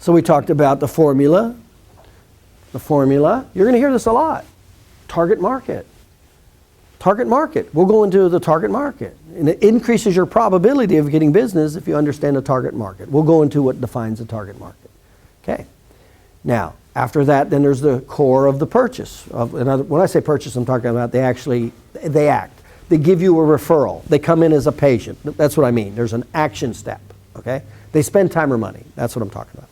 So we talked about the formula. The formula, you're going to hear this a lot. Target market. Target market. We'll go into the target market. And it increases your probability of getting business if you understand the target market. We'll go into what defines the target market. Okay. Now, after that, then there's the core of the purchase. When I say purchase, I'm talking about they act. They give you a referral. They come in as a patient. That's what I mean. There's an action step. Okay. They spend time or money. That's what I'm talking about.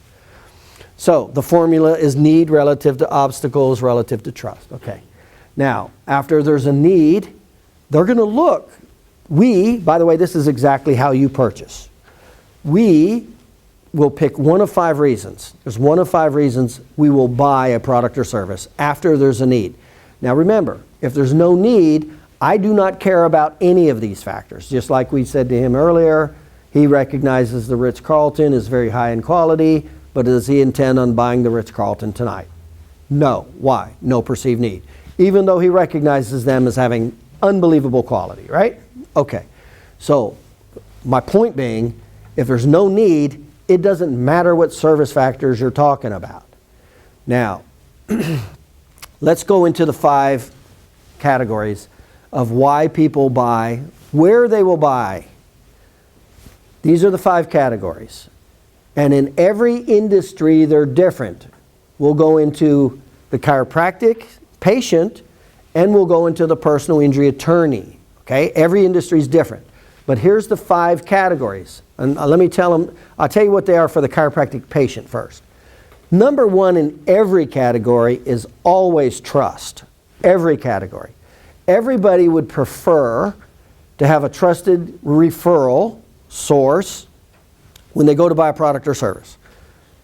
So the formula is need relative to obstacles relative to trust. Okay. Now, after there's a need, they're going to look. By the way, this is exactly how you purchase. We will pick one of 5 reasons. There's one of 5 reasons we will buy a product or service after there's a need. Now remember, if there's no need, I do not care about any of these factors. Just like we said to him earlier, he recognizes the Ritz-Carlton is very high in quality, but does he intend on buying the Ritz-Carlton tonight? No. Why? No perceived need. Even though he recognizes them as having unbelievable quality, right? Okay. So my point being, if there's no need, it doesn't matter what service factors you're talking about. Now, let's go into the 5 categories of why people buy, where they will buy. These are the 5 categories. And in every industry, they're different. We'll go into the chiropractic patient, and we'll go into the personal injury attorney. Okay? Every industry is different. But here's the 5 categories. And let me I'll tell you what they are for the chiropractic patient first. Number 1 in every category is always trust. Every category. Everybody would prefer to have a trusted referral source when they go to buy a product or service.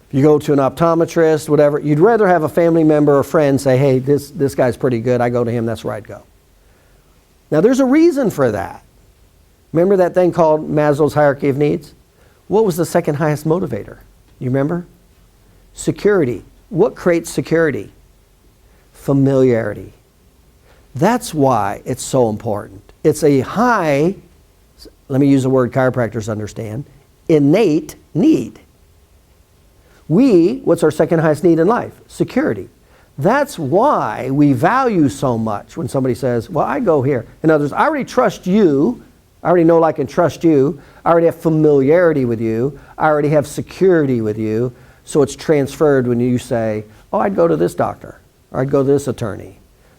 If you go to an optometrist, whatever, you'd rather have a family member or friend say, hey, this guy's pretty good, I go to him, that's where I'd go. Now there's a reason for that. Remember that thing called Maslow's hierarchy of needs? What was the second highest motivator? You remember? Security. What creates security? Familiarity. That's why it's so important. It's a high, let me use a word chiropractors understand, innate need. What's our second highest need in life? Security. That's why we value so much when somebody says, well, I go here. In other words, I already trust you. I already know, like, and trust you. I already have familiarity with you. I already have security with you. So it's transferred when you say, oh, I'd go to this doctor, or I'd go to this attorney.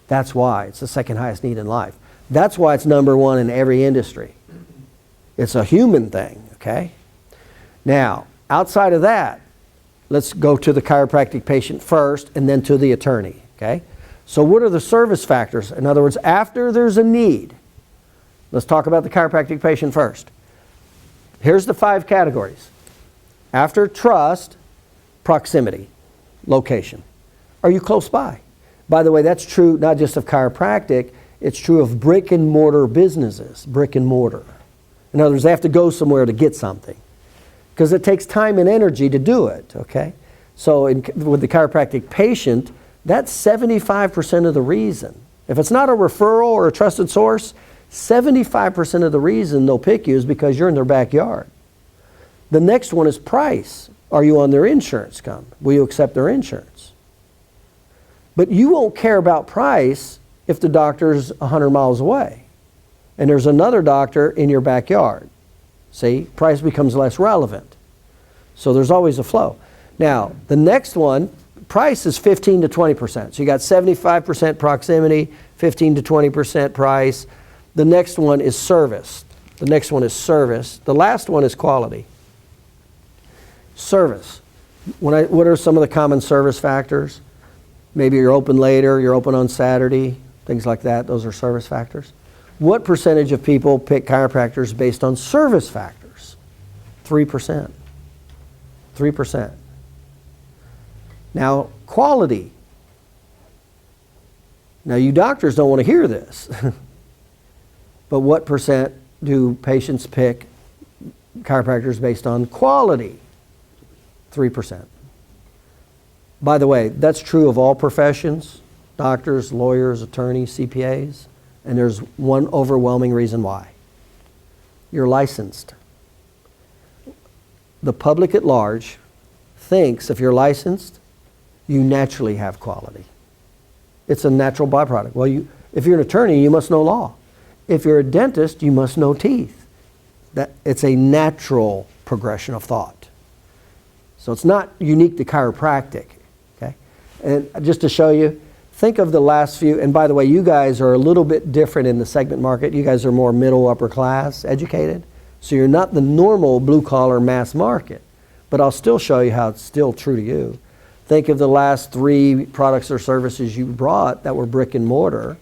That's why it's the second highest need in life. That's why it's number 1 in every industry. It's a human thing, okay? Now, outside of that, let's go to the chiropractic patient first and then to the attorney, okay? So what are the service factors? In other words, after there's a need, let's talk about the chiropractic patient first. Here's the 5 categories. After trust, proximity, location. Are you close by? By the way, that's true not just of chiropractic, it's true of brick and mortar businesses, brick and mortar. In other words, they have to go somewhere to get something, because it takes time and energy to do it, okay? So with the chiropractic patient, that's 75% of the reason. If it's not a referral or a trusted source, 75% of the reason they'll pick you is because you're in their backyard. The next one is price. Are you on their insurance company? Will you accept their insurance? But you won't care about price if the doctor's 100 miles away and there's another doctor in your backyard. See, price becomes less relevant. So there's always a flow. Now, the next one, price is 15 to 20%. So you got 75% proximity, 15 to 20% price. The next one is service. The next one is service. The last one is quality. Service. What are some of the common service factors? Maybe you're open later, you're open on Saturday, things like that. Those are service factors. What percentage of people pick chiropractors based on service factors? 3%. 3%. Now, quality. Now, you doctors don't want to hear this. But what percent do patients pick chiropractors based on quality? 3%. By the way, that's true of all professions, doctors, lawyers, attorneys, CPAs, and there's one overwhelming reason why. You're licensed. The public at large thinks if you're licensed, you naturally have quality. It's a natural byproduct. Well, if you're an attorney, you must know law. If you're a dentist, you must know teeth. It's a natural progression of thought. So it's not unique to chiropractic. Okay? And just to show you, think of the last few, and by the way, you guys are a little bit different in the segment market. You guys are more middle, upper class educated. So you're not the normal blue collar mass market. But I'll still show you how it's still true to you. Think of the last 3 products or services you brought that were brick and mortar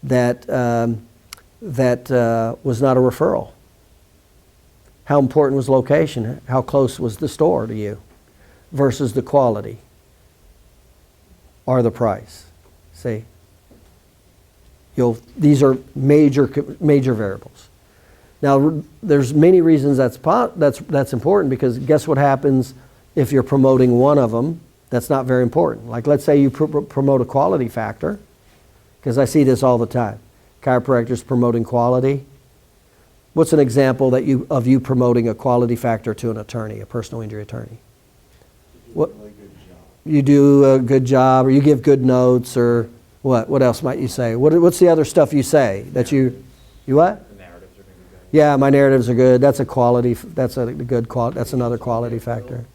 that was not a referral. How important was location? How close was the store to you versus the quality or the price? See? These are major variables. Now, there's many reasons that's important, because guess what happens if you're promoting one of them that's not very important? Like, let's say you promote a quality factor, because I see this all the time. Chiropractors promoting quality. What's an example of you promoting a quality factor to an attorney, a personal injury attorney? What? You do a good job, or you give good notes, or what? What else might you say? What's the other stuff you say that you what? The narratives are going to be good. Yeah, my narratives are good. That's a quality. That's a good quality. That's another quality factor.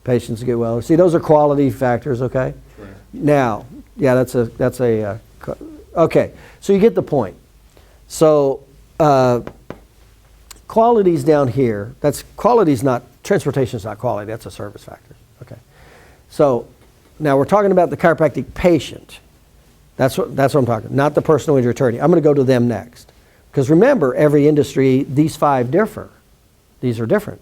Patients get well. See, those are quality factors. Okay. Sure. Now, yeah, okay. So you get the point. So quality's down here. Quality's not, transportation's not quality. That's a service factor. Okay. So now we're talking about the chiropractic patient. That's what I'm talking. Not the personal injury attorney. I'm going to go to them next. Because remember, every industry, these 5 differ. These are different.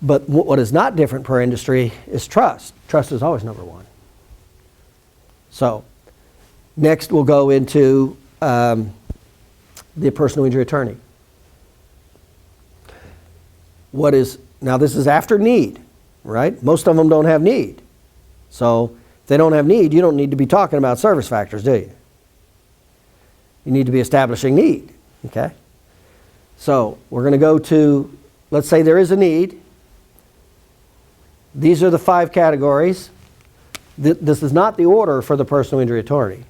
But what is not different per industry is trust. Trust is always number 1. So next we'll go into the personal injury attorney. Now this is after need, right? Most of them don't have need. So if they don't have need, you don't need to be talking about service factors, do you? You need to be establishing need, okay? So we're going to go to, let's say there is a need. These are the 5 categories. This is not the order for the personal injury attorney.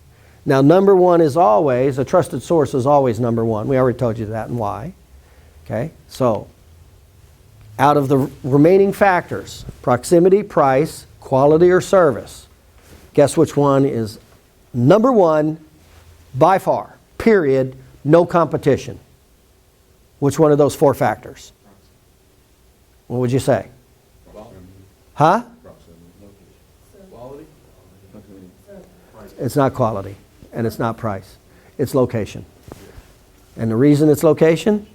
Now, number 1 is always, a trusted source is always number 1. We already told you that and why. Okay, so out of the remaining factors, proximity, price, quality, or service, guess which one is number 1 by far, period, no competition? Which one of those 4 factors? What would you say? Huh? Quality? It's not quality, and it's not price. It's location. And the reason it's location,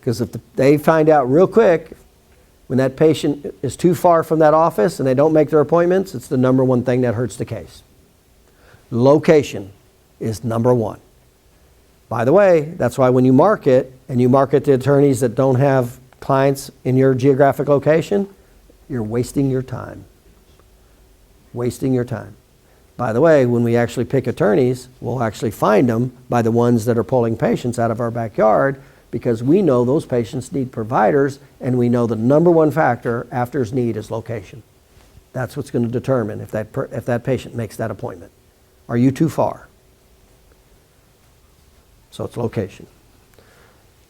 because if they find out real quick when that patient is too far from that office and they don't make their appointments, it's the number 1 thing that hurts the case. Location is number 1. By the way, that's why when you market, and you market to attorneys that don't have clients in your geographic location, you're wasting your time. Wasting your time. By the way, when we actually pick attorneys, we'll actually find them by the ones that are pulling patients out of our backyard, because we know those patients need providers, and we know the number 1 factor after his need is location. That's what's going to determine if that patient makes that appointment. Are you too far? So it's location.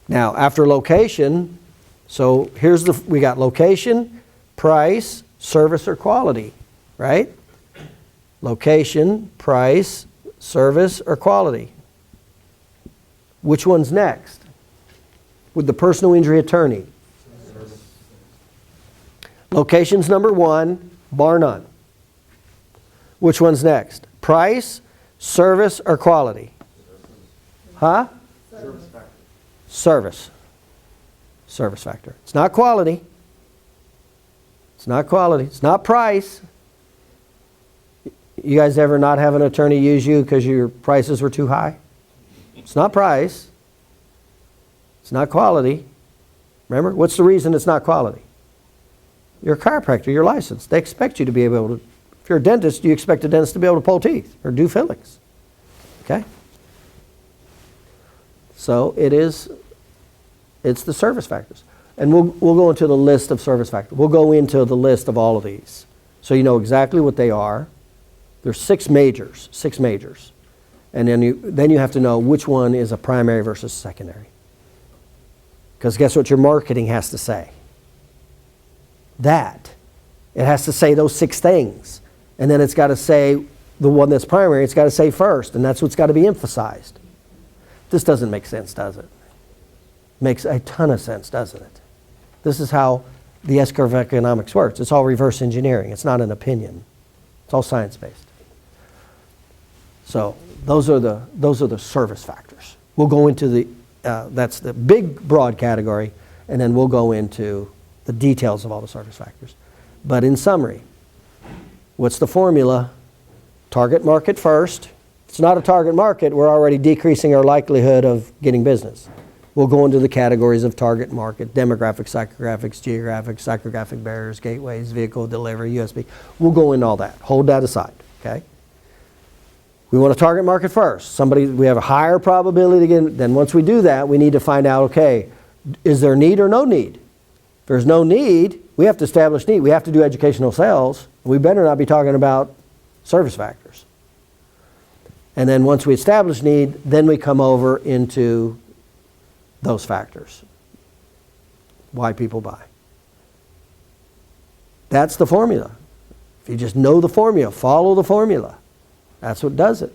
Now, after location, so we got location, price, service, or quality, right? Location, price, service, or quality. Which one's next? With the personal injury attorney. Service. Location's number 1, bar none. Which one's next? Price, service, or quality? Huh? Service factor. Service. Service factor. It's not quality. It's not quality. It's not price. You guys ever not have an attorney use you because your prices were too high? It's not price. It's not quality. Remember, what's the reason it's not quality? You're a chiropractor, you're licensed. They expect you to be able to, if you're a dentist, you expect a dentist to be able to pull teeth or do fillings. Okay? So it's the service factors. And we'll go into the list of service factors. We'll go into the list of all of these. So you know exactly what they are. There's six majors. And then you have to know which one is a primary versus secondary. Because guess what your marketing has to say? That. It has to say those six things. And then it's got to say the one that's primary, it's got to say first. And that's what's got to be emphasized. This doesn't make sense, does it? Makes a ton of sense, doesn't it? This is how the S-curve of economics works. It's all reverse engineering. It's not an opinion. It's all science-based. So those are the service factors. We'll go into that's the big broad category, and then we'll go into the details of all the service factors. But in summary, what's the formula? Target market first. If it's not a target market, we're already decreasing our likelihood of getting business. We'll go into the categories of target market: demographics, psychographics, geographics, psychographic barriers, gateways, vehicle delivery, USB. We'll go into all that. Hold that aside, okay? We want a target market first. We have a higher probability to get. Then once we do that, we need to find out, okay, is there need or no need? If there's no need, we have to establish need. We have to do educational sales. We better not be talking about service factors. And then once we establish need, then we come over into those factors. Why people buy. That's the formula. If you just know the formula, follow the formula. That's what does it.